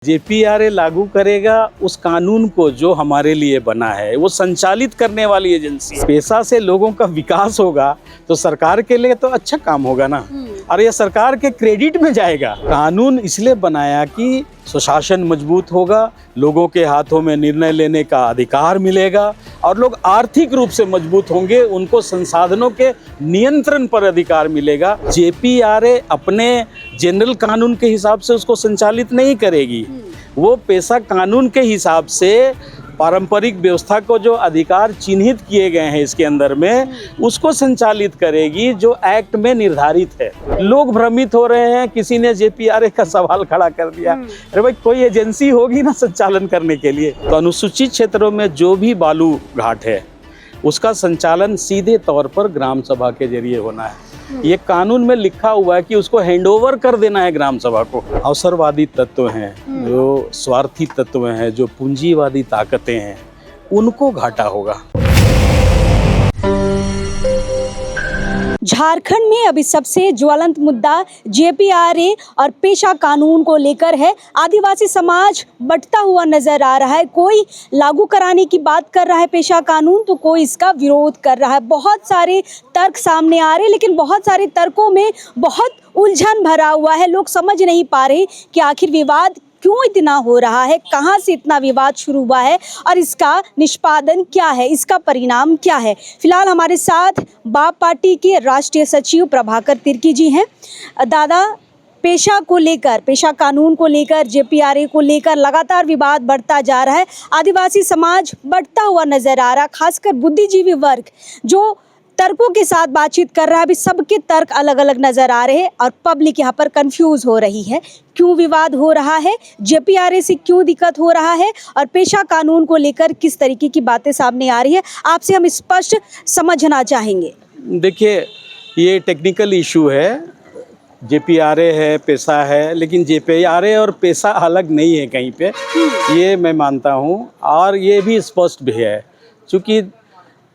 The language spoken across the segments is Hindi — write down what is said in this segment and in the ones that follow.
जेपीआरए लागू करेगा उस कानून को जो हमारे लिए बना है, वो संचालित करने वाली एजेंसी है। पैसा से लोगों का विकास होगा तो सरकार के लिए तो अच्छा काम होगा ना, और ये सरकार के क्रेडिट में जाएगा। कानून इसलिए बनाया कि सुशासन मजबूत होगा, लोगों के हाथों में निर्णय लेने का अधिकार मिलेगा और लोग आर्थिक रूप से मजबूत होंगे, उनको संसाधनों के नियंत्रण पर अधिकार मिलेगा। जेपीआरए अपने जनरल कानून के हिसाब से उसको संचालित नहीं करेगी, वो पैसा कानून के हिसाब से पारंपरिक व्यवस्था को जो अधिकार चिन्हित किए गए हैं इसके अंदर में, उसको संचालित करेगी जो एक्ट में निर्धारित है। लोग भ्रमित हो रहे हैं, किसी ने जेपीआरए का सवाल खड़ा कर दिया, अरे भाई कोई एजेंसी होगी ना संचालन करने के लिए। तो अनुसूचित क्षेत्रों में जो भी बालू घाट है उसका संचालन सीधे तौर पर ग्राम सभा के जरिए होना है। ये कानून में लिखा हुआ है कि उसको हैंडओवर कर देना है ग्राम सभा को। अवसरवादी तत्व हैं, जो स्वार्थी तत्व हैं, जो पूंजीवादी ताकतें हैं, उनको घाटा होगा। झारखंड में अभी सबसे ज्वलंत मुद्दा जेपीआरए और पेशा कानून को लेकर है। आदिवासी समाज बंटता हुआ नजर आ रहा है। कोई लागू कराने की बात कर रहा है पेशा कानून, तो कोई इसका विरोध कर रहा है। बहुत सारे तर्क सामने आ रहे हैं, लेकिन बहुत सारे तर्कों में बहुत उलझन भरा हुआ है। लोग समझ नहीं पा रहे कि आखिर विवाद क्यों इतना हो रहा है, कहाँ से इतना विवाद शुरू हुआ है और इसका निष्पादन क्या है, इसका परिणाम क्या है। फिलहाल हमारे साथ बाप पार्टी के राष्ट्रीय सचिव प्रभाकर तिर्की जी हैं। दादा, पेशा को लेकर, पेशा कानून को लेकर, जेपीआरए को लेकर लगातार विवाद बढ़ता जा रहा है। आदिवासी समाज बढ़ता हुआ नजर आ रहा है, खासकर बुद्धिजीवी वर्ग जो तर्कों के साथ बातचीत कर रहा है। अभी सबके तर्क अलग अलग नजर आ रहे हैं और पब्लिक यहाँ पर कंफ्यूज हो रही है। क्यों विवाद हो रहा है, जेपीआरए से क्यों दिक्कत हो रहा है और पेशा कानून को लेकर किस तरीके की बातें सामने आ रही है, आपसे हम स्पष्ट समझना चाहेंगे। देखिए, ये टेक्निकल इशू है। जेपीआरए है, पेशा है, लेकिन जेपीआरए और पेशा अलग नहीं है कहीं पे, ये मैं मानता हूँ। और ये भी स्पष्ट भी है, चूँकि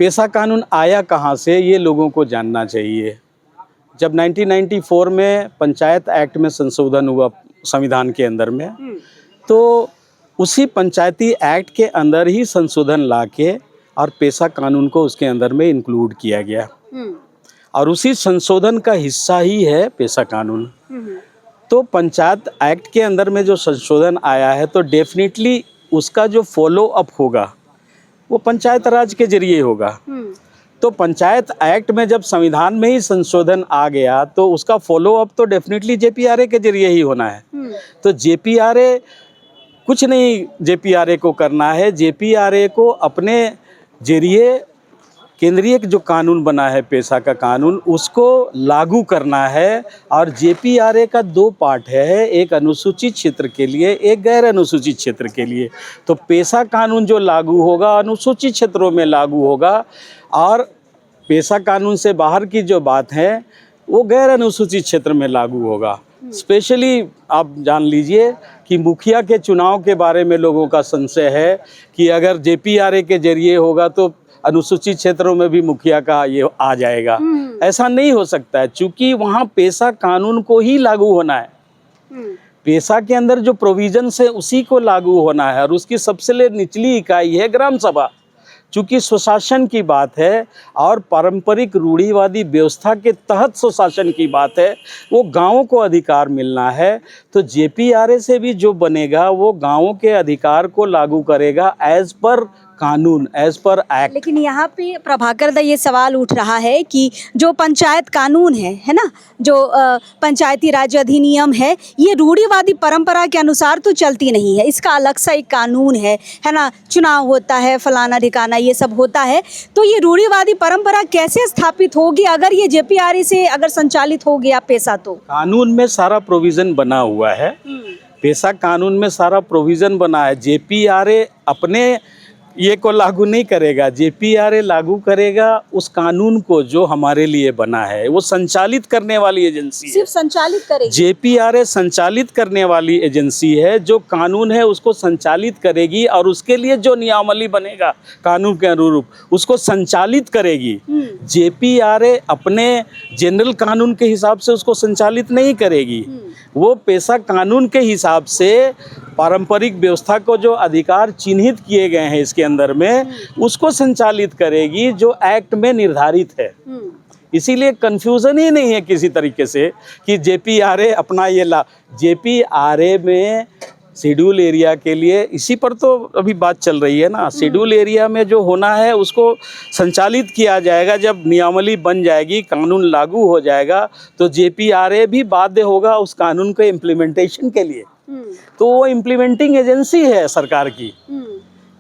पेशा कानून आया कहाँ से ये लोगों को जानना चाहिए। जब 1994 में पंचायत एक्ट में संशोधन हुआ संविधान के अंदर में, तो उसी पंचायती एक्ट के अंदर ही संशोधन लाके और पेशा कानून को उसके अंदर में इंक्लूड किया गया, और उसी संशोधन का हिस्सा ही है पेशा कानून। तो पंचायत एक्ट के अंदर में जो संशोधन आया है, तो डेफिनेटली उसका जो फॉलो अप होगा वो पंचायत राज के जरिए होगा। तो पंचायत एक्ट में जब संविधान में ही संशोधन आ गया, तो उसका फॉलो अप तो डेफिनेटली जेपीआरए के जरिए ही होना है। तो जेपीआरए कुछ नहीं, जेपीआरए को करना है, जेपीआरए को अपने जरिए केंद्रीय जो कानून बना है पेशा का कानून, उसको लागू करना है। और जेपीआरए का दो पार्ट है, एक अनुसूचित क्षेत्र के लिए, एक गैर अनुसूचित क्षेत्र के लिए। तो पेशा कानून जो लागू होगा अनुसूचित क्षेत्रों में लागू होगा, और पेशा कानून से बाहर की जो बात है वो गैर अनुसूचित क्षेत्र में लागू होगा। स्पेशली आप जान लीजिए कि मुखिया के चुनाव के बारे में लोगों का संशय है कि अगर जेपीआरए के जरिए होगा तो अनुसूचित क्षेत्रों में भी मुखिया का ये आ जाएगा। ऐसा नहीं हो सकता है, क्योंकि वहाँ पेशा कानून को ही लागू होना है। पेशा के अंदर जो प्रोविजंस है उसी को लागू होना है, और उसकी सबसे निचली इकाई है ग्राम सभा। चूँकि सुशासन की बात है और पारंपरिक रूढ़िवादी व्यवस्था के तहत सुशासन की बात है, वो गाँवों को अधिकार मिलना है। तो जेपीआरए से भी जो बनेगा वो गाँवों के अधिकार को लागू करेगा एज पर कानून, एज पर एक्ट। लेकिन यहाँ पे प्रभाकर दा ये सवाल उठ रहा है कि जो पंचायत कानून है ना, जो पंचायती राज अधिनियम है, ये रूढ़िवादी परंपरा के अनुसार तो चलती नहीं है। इसका अलग सा एक कानून है ना, चुनाव होता है, फलाना ठिकाना ये सब होता है। तो ये रूढ़िवादी परंपरा कैसे स्थापित होगी अगर ये जेपीआरए से अगर संचालित हो गया पेशा? तो कानून में सारा प्रोविजन बना हुआ है, पेशा कानून में सारा प्रोविजन बना है। जेपीआरए अपने ये को लागू नहीं करेगा, जेपीआरए लागू करेगा उस कानून को जो हमारे लिए बना है, वो संचालित करने वाली एजेंसी है। सिर्फ संचालित करेगी? जेपीआरए संचालित करने वाली एजेंसी है, जो कानून है उसको संचालित करेगी और उसके लिए जो नियमावली बनेगा कानून के अनुरूप उसको संचालित करेगी। जेपीआरए अपने जनरल कानून के हिसाब से उसको संचालित नहीं करेगी, वो पेशा कानून के हिसाब से पारंपरिक व्यवस्था को जो अधिकार चिन्हित किए गए हैं इसके अंदर में, उसको संचालित करेगी जो एक्ट में निर्धारित है। इसीलिए कंफ्यूजन ही नहीं है किसी तरीके से कि जेपीआरए अपना ये जेपीआरए में शेड्यूल एरिया के लिए, इसी पर तो अभी बात चल रही है ना। शेड्यूल एरिया में जो होना है उसको संचालित किया जाएगा। जब नियमावली बन जाएगी, कानून लागू हो जाएगा, तो जेपीआरए भी बाध्य होगा उस कानून के इम्प्लीमेंटेशन के लिए। तो वो इम्प्लीमेंटिंग एजेंसी है सरकार की।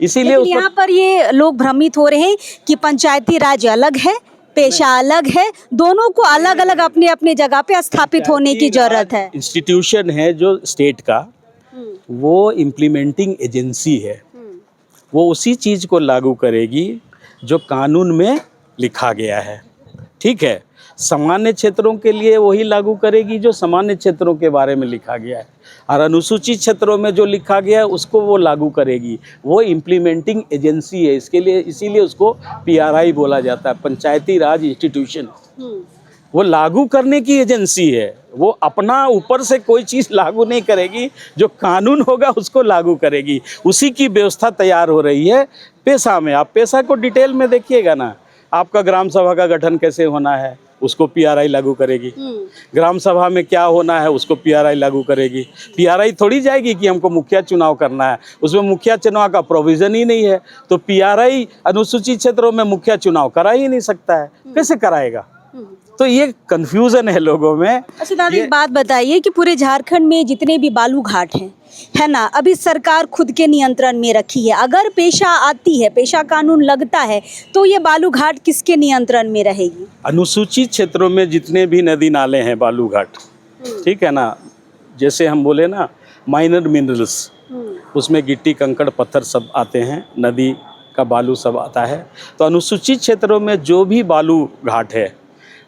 इसीलिए यहाँ पर ये लोग भ्रमित हो रहे हैं कि पंचायती राज अलग है, पेशा अलग है, दोनों को अलग अलग अपने अपने जगह पे स्थापित होने की जरूरत है। इंस्टीट्यूशन है जो स्टेट का, वो इम्प्लीमेंटिंग एजेंसी है। वो उसी चीज़ को लागू करेगी जो कानून में लिखा गया है। ठीक है, सामान्य क्षेत्रों के लिए वही लागू करेगी जो सामान्य क्षेत्रों के बारे में लिखा गया है, और अनुसूचित क्षेत्रों में जो लिखा गया है उसको वो लागू करेगी। वो इम्प्लीमेंटिंग एजेंसी है इसके लिए, इसीलिए उसको पीआरआई बोला जाता है, पंचायती राज इंस्टीट्यूशन। वो लागू करने की एजेंसी है। वो अपना ऊपर से कोई चीज़ लागू नहीं करेगी, जो कानून होगा उसको लागू करेगी। उसी की व्यवस्था तैयार हो रही है पेशा में। आप पेशा को डिटेल में देखिएगा ना, आपका ग्राम सभा का गठन कैसे होना है उसको पीआरआई लागू करेगी। ग्राम सभा में क्या होना है उसको पीआरआई लागू करेगी। पीआरआई थोड़ी जाएगी कि हमको मुखिया चुनाव करना है, उसमें मुखिया चुनाव का प्रोविज़न ही नहीं है। तो पीआरआई अनुसूचित क्षेत्रों में मुखिया चुनाव करा ही नहीं सकता है, कैसे कराएगा? तो ये कंफ्यूजन है लोगों में। अच्छा दादा, एक बात बताइए कि पूरे झारखंड में जितने भी बालू घाट हैं, है ना, अभी सरकार खुद के नियंत्रण में रखी है। अगर पेशा आती है, पेशा कानून लगता है, तो ये बालू घाट किसके नियंत्रण में रहेगी? अनुसूचित क्षेत्रों में जितने भी नदी नाले हैं, बालू घाट, ठीक है ना, जैसे हम बोले ना माइनर मिनरल्स, उसमें गिट्टी कंकड़ पत्थर सब आते हैं, नदी का बालू सब आता है। तो अनुसूचित क्षेत्रों में जो भी बालू घाट है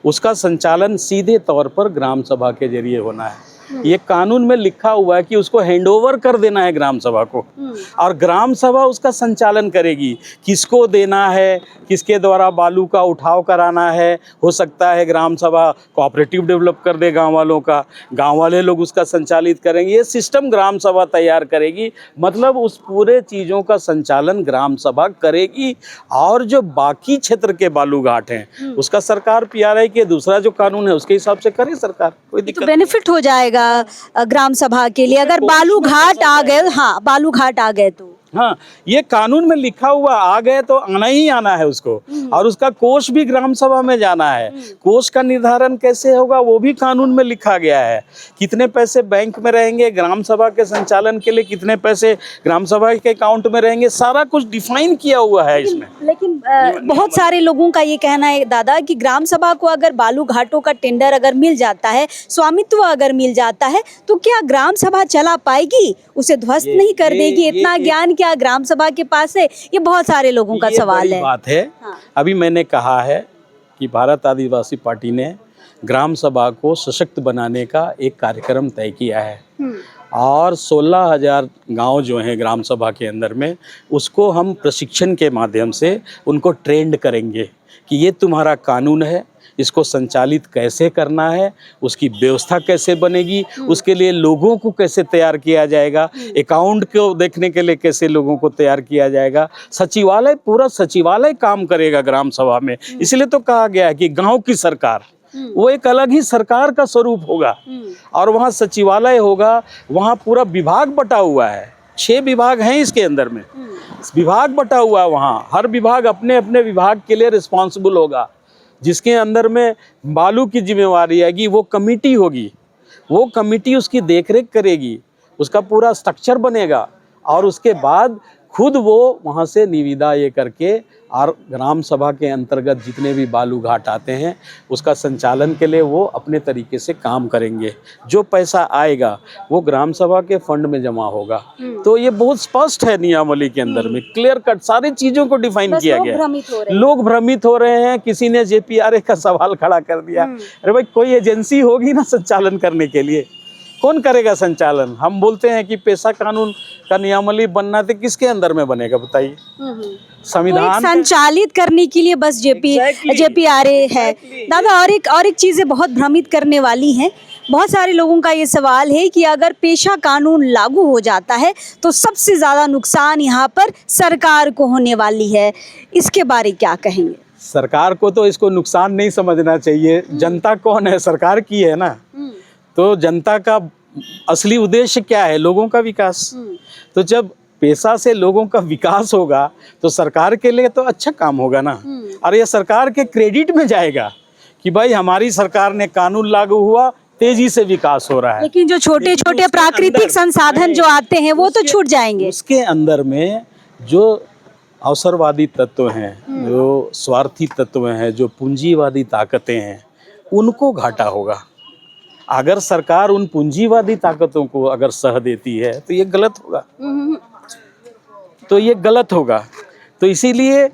उसका संचालन सीधे तौर पर ग्राम सभा के जरिए होना है। ये कानून में लिखा हुआ है कि उसको हैंडओवर कर देना है ग्राम सभा को, और ग्राम सभा उसका संचालन करेगी। किसको देना है, किसके द्वारा बालू का उठाव कराना है, हो सकता है ग्राम सभा कोऑपरेटिव डेवलप कर दे गांव वालों का, गांव वाले लोग उसका संचालित करेंगे। ये सिस्टम ग्राम सभा तैयार करेगी, मतलब उस पूरे चीज़ों का संचालन ग्राम सभा करेगी। और जो बाकी क्षेत्र के बालू घाट हैं उसका सरकार पीआरआई के दूसरा जो कानून है उसके हिसाब से करे सरकार, कोई दिक्कत तो बेनिफिट हो जाएगा ग्राम सभा के लिए अगर बालू घाट आ गए। हाँ, बालू घाट आ गए तो हाँ, ये कानून में लिखा हुआ आ गए तो आना ही आना है उसको, और उसका कोष भी ग्राम सभा में जाना है। कोष का निर्धारण कैसे होगा वो भी कानून में लिखा गया है। कितने पैसे बैंक में रहेंगे, ग्राम सभा के संचालन के लिए कितने पैसे ग्राम सभा के अकाउंट में रहेंगे, सारा कुछ डिफाइन किया हुआ है इसमें। लेकिन बहुत सारे लोगों का ये कहना है दादा कि ग्राम सभा को अगर बालू घाटों का टेंडर अगर मिल जाता है, स्वामित्व अगर मिल जाता है, तो क्या ग्राम सभा चला पाएगी, उसे ध्वस्त नहीं कर देगी? इतना ज्ञान क्या ग्राम सभा के पास है? ये बहुत सारे लोगों का सवाल है। बात है। हाँ। अभी मैंने कहा है कि भारत आदिवासी पार्टी ने ग्राम सभा को सशक्त बनाने का एक कार्यक्रम तय किया है, और 16,000 गांव जो हैं ग्राम सभा के अंदर में, उसको हम प्रशिक्षण के माध्यम से उनको ट्रेंड करेंगे कि ये तुम्हारा कानून है, इसको संचालित कैसे करना है, उसकी व्यवस्था कैसे बनेगी, उसके लिए लोगों को कैसे तैयार किया जाएगा, अकाउंट को देखने के लिए कैसे लोगों को तैयार किया जाएगा। सचिवालय, पूरा सचिवालय काम करेगा ग्राम सभा में। इसलिए तो कहा गया है कि गांव की सरकार, वो एक अलग ही सरकार का स्वरूप होगा, और वहाँ सचिवालय होगा, वहाँ पूरा विभाग बटा हुआ है। 6 विभाग हैं इसके अंदर में, विभाग बटा हुआ है। वहाँ हर विभाग अपने अपने विभाग के लिए रिस्पॉन्सिबल होगा। जिसके अंदर में बालू की जिम्मेवारी आएगी, वो कमेटी होगी, वो कमेटी उसकी देखरेख करेगी, उसका पूरा स्ट्रक्चर बनेगा, और उसके बाद खुद वो वहाँ से निविदा ये करके, और ग्राम सभा के अंतर्गत जितने भी बालू घाट आते हैं उसका संचालन के लिए वो अपने तरीके से काम करेंगे। जो पैसा आएगा वो ग्राम सभा के फंड में जमा होगा। तो ये बहुत स्पष्ट है नियमावली के अंदर में, क्लियर कट सारी चीज़ों को डिफाइन किया गया है। लोग भ्रमित हो रहे हैं, किसी ने जेपीआरए का सवाल खड़ा कर दिया। अरे भाई, कोई एजेंसी होगी ना संचालन करने के लिए, कौन करेगा संचालन? हम बोलते हैं कि पेशा कानून का नियमावली बनना तो किसके अंदर में बनेगा बताइए? संविधान तो संचालित करने के लिए बस जेपीआरए है। दादा, और एक चीजें बहुत भ्रमित करने वाली हैं। बहुत सारे लोगों का ये सवाल है कि अगर पेशा कानून लागू हो जाता है तो सबसे ज़्यादा नुकसान यहाँ पर सरकार को होने वाली है, इसके बारे क्या कहेंगे? सरकार को तो इसको नुकसान नहीं समझना चाहिए। जनता कौन है? सरकार की है ना। तो जनता का असली उद्देश्य क्या है? लोगों का विकास। तो जब पेशा से लोगों का विकास होगा तो सरकार के लिए तो अच्छा काम होगा ना। और ये सरकार के क्रेडिट में जाएगा कि भाई हमारी सरकार ने कानून लागू हुआ, तेजी से विकास हो रहा है। लेकिन जो छोटे छोटे प्राकृतिक संसाधन जो आते हैं वो तो छूट जाएंगे। उसके अंदर में जो अवसरवादी तत्व हैं, जो स्वार्थी तत्व हैं, जो पूंजीवादी ताकतें हैं, उनको घाटा होगा। अगर सरकार उन पूंजीवादी ताकतों को अगर सह देती है तो ये गलत होगा। तो इसीलिए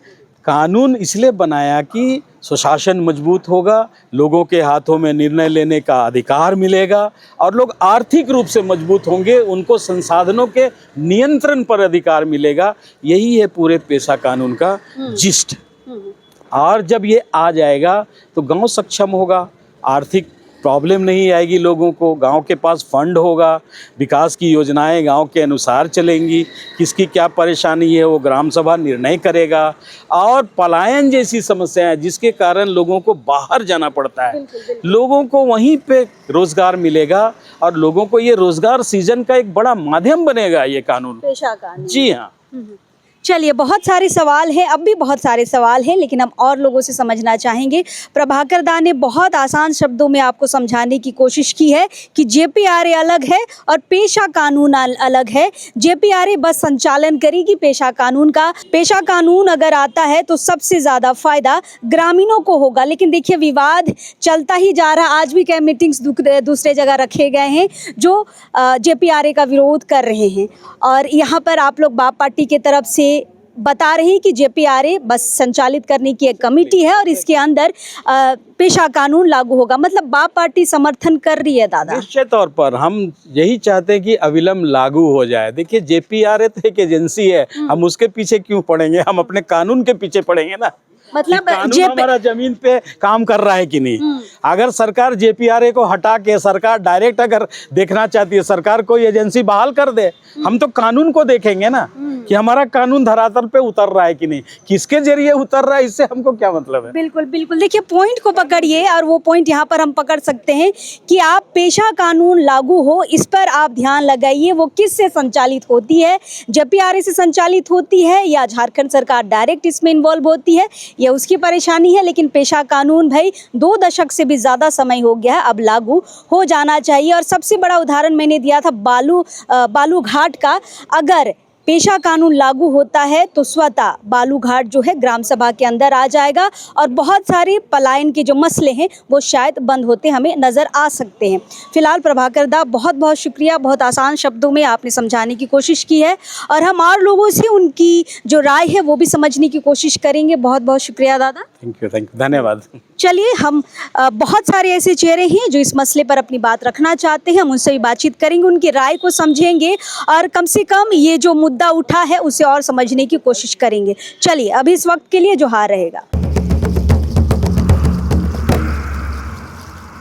कानून इसलिए बनाया कि सुशासन मजबूत होगा, लोगों के हाथों में निर्णय लेने का अधिकार मिलेगा और लोग आर्थिक रूप से मजबूत होंगे, उनको संसाधनों के नियंत्रण पर अधिकार मिलेगा। यही है पूरे पेशा कानून का जिस्ट। और जब ये आ जाएगा तो गांव सक्षम होगा, आर्थिक प्रॉब्लम नहीं आएगी लोगों को, गांव के पास फंड होगा, विकास की योजनाएं गांव के अनुसार चलेंगी, किसकी क्या परेशानी है वो ग्राम सभा निर्णय करेगा। और पलायन जैसी समस्या है जिसके कारण लोगों को बाहर जाना पड़ता है, लोगों को वहीं पे रोजगार मिलेगा और लोगों को ये रोजगार सृजन का एक बड़ा माध्यम बनेगा ये कानून। पेशा कानून। जी हाँ। चलिए, बहुत सारे सवाल हैं, अब भी बहुत सारे सवाल हैं, लेकिन हम और लोगों से समझना चाहेंगे। प्रभाकर दा ने बहुत आसान शब्दों में आपको समझाने की कोशिश की है कि जेपीआरए अलग है और पेशा कानून अलग है। जेपीआरए बस संचालन करेगी पेशा कानून का। पेशा कानून अगर आता है तो सबसे ज़्यादा फायदा ग्रामीणों को होगा। लेकिन देखिए, विवाद चलता ही जा रहा। आज भी कई मीटिंग्स दूसरे जगह रखे गए हैं जो जेपीआरए का विरोध कर रहे हैं, और यहाँ पर आप लोग बाप पार्टी के तरफ से बता रहे हैं कि जेपीआरए बस संचालित करने की एक कमेटी है और इसके अंदर पेशा कानून लागू होगा। मतलब बाप पार्टी समर्थन कर रही है दादा। निश्चित तौर पर हम यही चाहते हैं कि अविलंब लागू हो जाए। देखिए, जेपीआरए तो एक एजेंसी है, हम उसके पीछे क्यों पड़ेंगे? हम अपने कानून के पीछे पड़ेंगे ना। मतलब कानून हमारा जमीन पे काम कर रहा है कि नहीं। अगर सरकार जेपीआरए को हटा के सरकार डायरेक्ट अगर देखना चाहती है, सरकार कोई एजेंसी बहाल कर दे, हम तो कानून को देखेंगे ना कि हमारा कानून धरातल पे उतर रहा है कि नहीं, किसके जरिए उतर रहा है, इससे हमको क्या मतलब है। बिल्कुल बिल्कुल। देखिए, पॉइंट को पकड़िए, और वो पॉइंट यहाँ पर हम पकड़ सकते हैं कि आप पेशा कानून लागू हो, इस पर आप ध्यान लगाइए। वो किससे संचालित होती है? जेपीआरए से संचालित होती है या झारखंड सरकार डायरेक्ट इसमें इन्वॉल्व होती है, ये उसकी परेशानी है। लेकिन पेशा कानून भाई 2 दशक से भी ज़्यादा समय हो गया है, अब लागू हो जाना चाहिए। और सबसे बड़ा उदाहरण मैंने दिया था बालू घाट का। अगर पेशा कानून लागू होता है तो स्वतः बालू घाट जो है ग्राम सभा के अंदर आ जाएगा और बहुत सारे पलायन के जो मसले हैं वो शायद बंद होते हमें नज़र आ सकते हैं। फिलहाल प्रभाकर दा, बहुत बहुत शुक्रिया। बहुत आसान शब्दों में आपने समझाने की कोशिश की है और हम और लोगों से उनकी जो राय है वो भी समझने की कोशिश करेंगे। बहुत बहुत शुक्रिया दादा। थैंक यू, धन्यवाद। चलिए, हम बहुत सारे ऐसे चेहरे हैं जो इस मसले पर अपनी बात रखना चाहते हैं, हम उनसे भी बातचीत करेंगे, उनकी राय को समझेंगे और कम से कम ये जो मुद्दा उठा है उसे और समझने की कोशिश करेंगे। चलिए, अभी इस वक्त के लिए जोहार रहेगा।